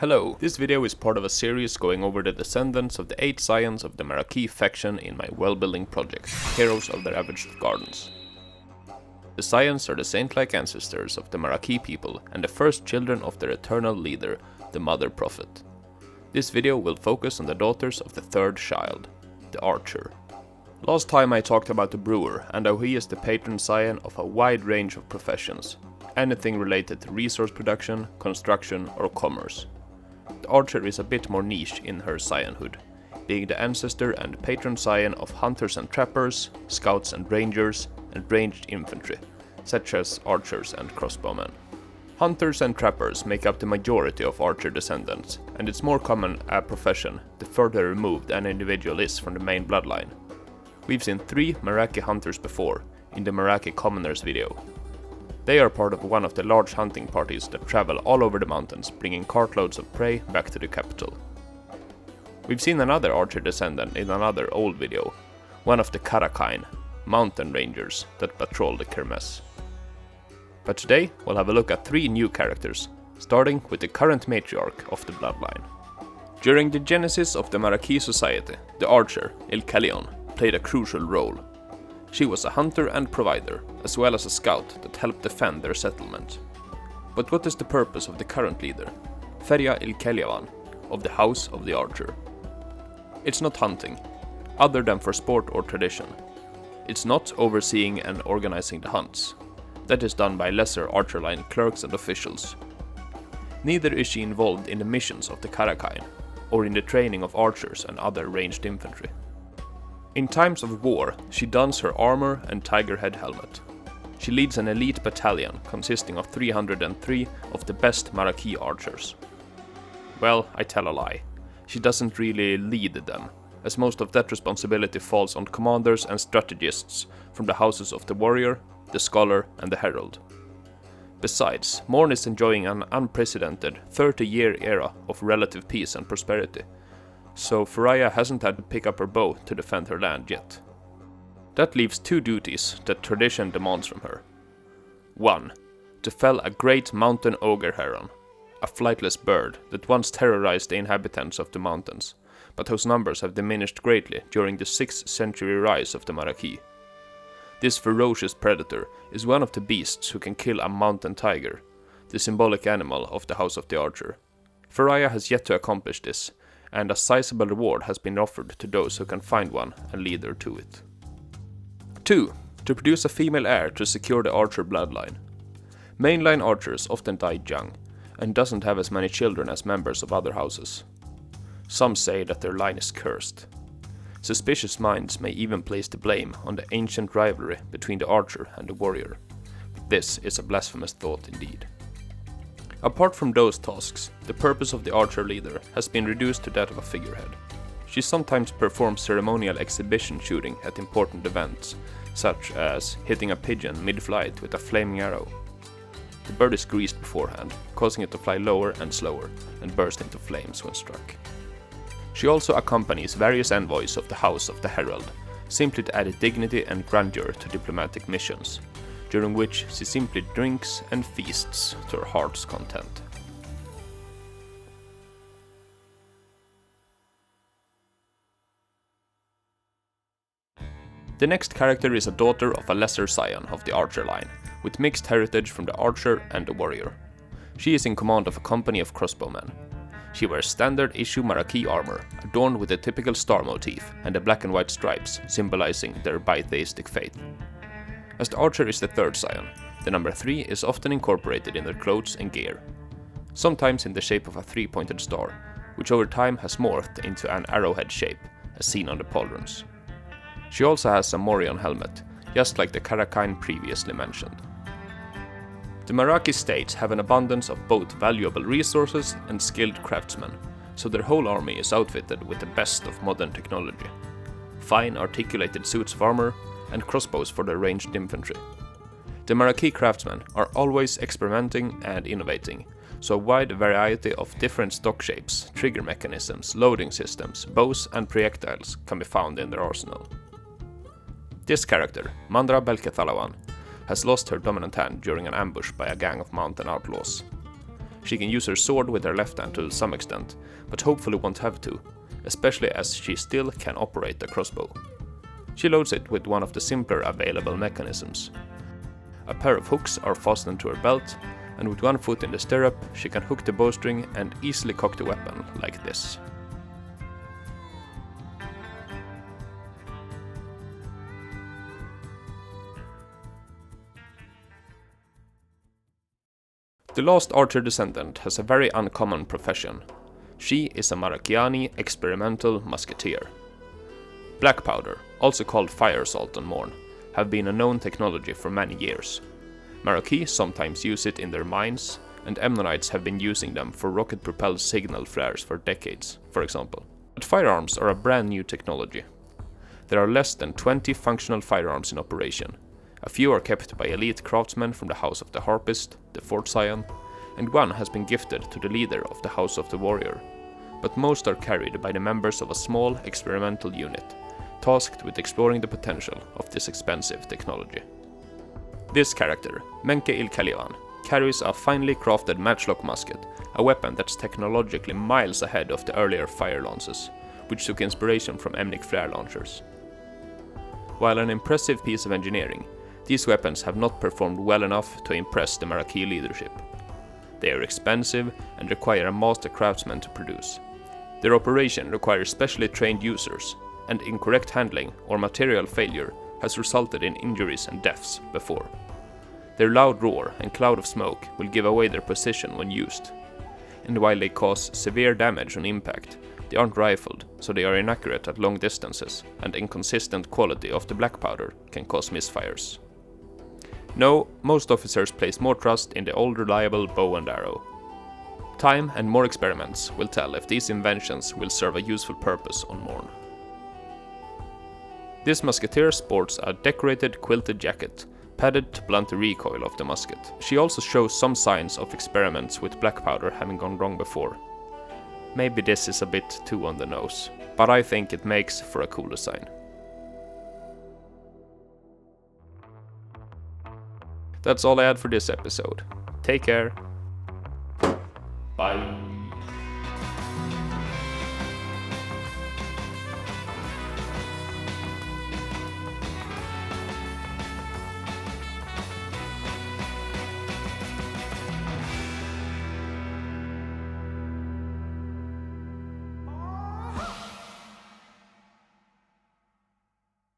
Hello, this video is part of a series going over the descendants of the 8 Scions of the Maraki faction in my Worldbuilding project, Heroes of the Ravaged Gardens. The Scions are the saint-like ancestors of the Maraki people and the first children of their eternal leader, the Mother Prophet. This video will focus on the daughters of the third child, the Archer. Last time I talked about the Brewer and how he is the patron scion of a wide range of professions, anything related to resource production, construction or commerce. The Archer is a bit more niche in her scionhood, being the ancestor and patron scion of hunters and trappers, scouts and rangers, and ranged infantry, such as archers and crossbowmen. Hunters and trappers make up the majority of Archer descendants, and it's more common a profession the further removed an individual is from the main bloodline. We've seen 3 Maraki hunters before, in the Maraki Commoners video. They are part of one of the large hunting parties that travel all over the mountains, bringing cartloads of prey back to the capital. We've seen another Archer descendant in another old video, one of the Karakine, mountain rangers that patrol the Kermesse. But today we'll have a look at 3 new characters, starting with the current matriarch of the bloodline. During the genesis of the Maraki society, the Archer, Ilkellion, played a crucial role. She was a hunter and provider, as well as a scout that helped defend their settlement. But what is the purpose of the current leader, Ilkellion, of the House of the Archer? It's not hunting, other than for sport or tradition. It's not overseeing and organizing the hunts. That is done by lesser Archer line clerks and officials. Neither is she involved in the missions of the Karakine, or in the training of archers and other ranged infantry. In times of war, she dons her armor and tiger head helmet. She leads an elite battalion consisting of 303 of the best Maraki archers. Well, I tell a lie. She doesn't really lead them, as most of that responsibility falls on commanders and strategists from the houses of the warrior, the scholar and the herald. Besides, Morn is enjoying an unprecedented 30-year era of relative peace and prosperity, so Freya hasn't had to pick up her bow to defend her land yet. That leaves 2 duties that tradition demands from her. 1. To fell a great mountain ogre heron, a flightless bird that once terrorized the inhabitants of the mountains, but whose numbers have diminished greatly during the 6th century rise of the Maraki. This ferocious predator is one of the beasts who can kill a mountain tiger, the symbolic animal of the House of the Archer. Freya has yet to accomplish this, and a sizable reward has been offered to those who can find one and lead her to it. 2. To produce a female heir to secure the Archer bloodline. Mainline archers often die young, and doesn't have as many children as members of other houses. Some say that their line is cursed. Suspicious minds may even place the blame on the ancient rivalry between the archer and the warrior. This is a blasphemous thought indeed. Apart from those tasks, the purpose of the Archer leader has been reduced to that of a figurehead. She sometimes performs ceremonial exhibition shooting at important events, such as hitting a pigeon mid-flight with a flaming arrow. The bird is greased beforehand, causing it to fly lower and slower, and burst into flames when struck. She also accompanies various envoys of the House of the Herald, simply to add dignity and grandeur to diplomatic missions, during which she simply drinks and feasts to her heart's content. The next character is a daughter of a lesser scion of the Archer line, with mixed heritage from the Archer and the warrior. She is in command of a company of crossbowmen. She wears standard issue Maraki armor, adorned with the typical star motif and the black and white stripes, symbolizing their bitheistic faith. As the Archer is the third scion, the number 3 is often incorporated in their clothes and gear, sometimes in the shape of a 3-pointed star, which over time has morphed into an arrowhead shape, as seen on the pauldrons. She also has a morion helmet, just like the Karakine previously mentioned. The Maraki states have an abundance of both valuable resources and skilled craftsmen, so their whole army is outfitted with the best of modern technology. Fine articulated suits of armor, and crossbows for their ranged infantry. The Maraki craftsmen are always experimenting and innovating, so a wide variety of different stock shapes, trigger mechanisms, loading systems, bows and projectiles can be found in their arsenal. This character, Mandra Belkethalawan, has lost her dominant hand during an ambush by a gang of mountain outlaws. She can use her sword with her left hand to some extent, but hopefully won't have to, especially as she still can operate a crossbow. She loads it with one of the simpler available mechanisms. A pair of hooks are fastened to her belt, and with one foot in the stirrup, she can hook the bowstring and easily cock the weapon like this. The last archer descendant has a very uncommon profession. She is a Marakiani experimental musketeer. Black powder, also called fire salt on Morn, have been a known technology for many years. Maraki sometimes use it in their mines, and Amnonites have been using them for rocket-propelled signal flares for decades, for example. But firearms are a brand new technology. There are less than 20 functional firearms in operation. A few are kept by elite craftsmen from the House of the Harpist, the 4th Scion, and one has been gifted to the leader of the House of the Warrior. But most are carried by the members of a small experimental unit, tasked with exploring the potential of this expensive technology. This character, Menke Ilkellion, carries a finely crafted matchlock musket, a weapon that's technologically miles ahead of the earlier fire lances, which took inspiration from Emnic flare launchers. While an impressive piece of engineering, these weapons have not performed well enough to impress the Maraki leadership. They are expensive and require a master craftsman to produce. Their operation requires specially trained users, and incorrect handling or material failure has resulted in injuries and deaths before. Their loud roar and cloud of smoke will give away their position when used. And while they cause severe damage on impact, they aren't rifled, so they are inaccurate at long distances, and inconsistent quality of the black powder can cause misfires. No, most officers place more trust in the old reliable bow and arrow. Time and more experiments will tell if these inventions will serve a useful purpose on Morn. This musketeer sports a decorated quilted jacket, padded to blunt the recoil of the musket. She also shows some signs of experiments with black powder having gone wrong before. Maybe this is a bit too on the nose, but I think it makes for a cool design. That's all I had for this episode. Take care. Bye.